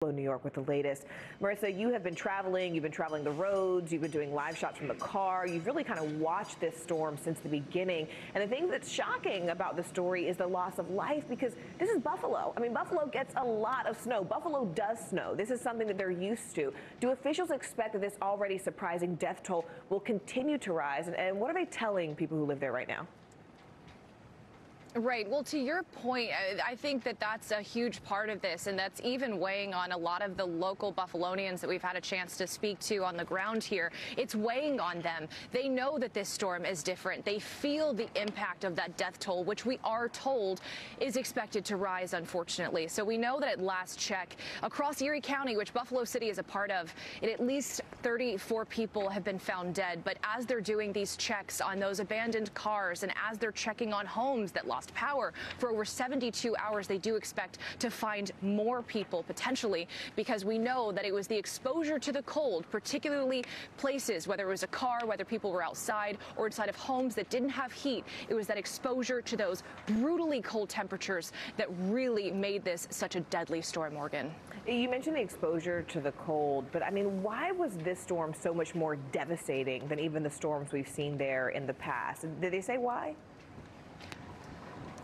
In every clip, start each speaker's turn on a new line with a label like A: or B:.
A: New York with the latest. Marissa, you have been traveling, you've been traveling the roads, you've been doing live shots from the car. You've really kind of watched this storm since the beginning. And the thing that's shocking about the story is the loss of life, because this is Buffalo. I mean, Buffalo gets a lot of snow. Buffalo does snow. This is something that they're used to. Do officials expect that this already surprising death toll will continue to rise? And what are they telling people who live there right now?
B: Right. Well, to your point, I think that that's a huge part of this, and that's even weighing on a lot of the local Buffalonians that we've had a chance to speak to on the ground here. It's weighing on them. They know that this storm is different. They feel the impact of that death toll, which we are told is expected to rise, unfortunately. So we know that at last check, across Erie County, which Buffalo City is a part of, at least 34 people have been found dead. But as they're doing these checks on those abandoned cars, and as they're checking on homes that lost power for over 72 hours, they do expect to find more people potentially, because we know that it was the exposure to the cold, particularly places, whether it was a car, whether people were outside or inside of homes that didn't have heat. It was that exposure to those brutally cold temperatures that really made this such a deadly storm, Morgan.
A: You mentioned the exposure to the cold, but I mean, why was this storm so much more devastating than even the storms we've seen there in the past? Did they say why?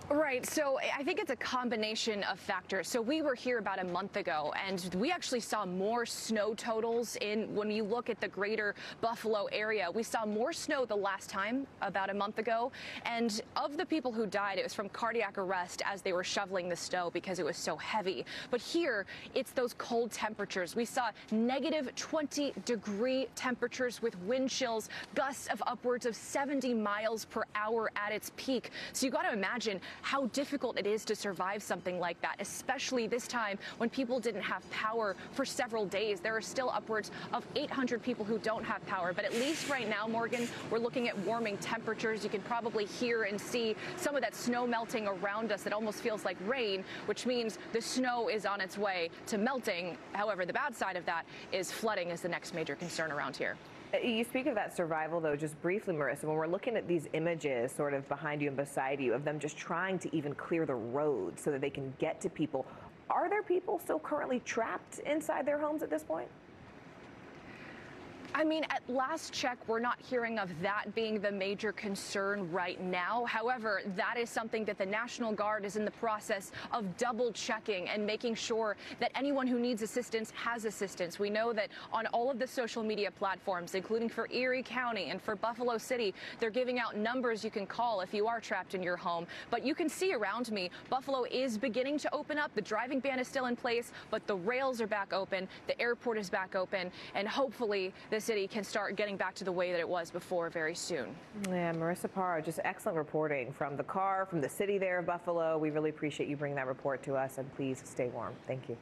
B: Right. So I think it's a combination of factors. So we were here about a month ago, and we actually saw more snow totals when you look at the greater Buffalo area. We saw more snow the last time about a month ago. And of the people who died, it was from cardiac arrest as they were shoveling the snow because it was so heavy. But here, it's those cold temperatures. We saw negative 20-degree temperatures with wind chills, gusts of upwards of 70 miles per hour at its peak. So you got to imagine how difficult it is to survive something like that, especially this time when people didn't have power for several days. There are still upwards of 800 people who don't have power. But at least right now, Morgan, we're looking at warming temperatures. You can probably hear and see some of that snow melting around us. It almost feels like rain, which means the snow is on its way to melting. However, the bad side of that is flooding is the next major concern around here.
A: You speak of that survival, though, just briefly, Marissa, when we're looking at these images sort of behind you and beside you of them just trying to even clear the road so that they can get to people. Are there people still currently trapped inside their homes at this point?
B: I mean, at last check, we're not hearing of that being the major concern right now. However, that is something that the National Guard is in the process of double checking and making sure that anyone who needs assistance has assistance. We know that on all of the social media platforms, including for Erie County and for Buffalo City, they're giving out numbers you can call if you are trapped in your home. But you can see around me, Buffalo is beginning to open up. The driving ban is still in place, but the rails are back open. The airport is back open, and hopefully this city can start getting back to the way that it was before very soon.
A: Yeah, Marissa Parra, just excellent reporting from the car, from the city there of Buffalo. We really appreciate you bringing that report to us, and please stay warm. Thank you.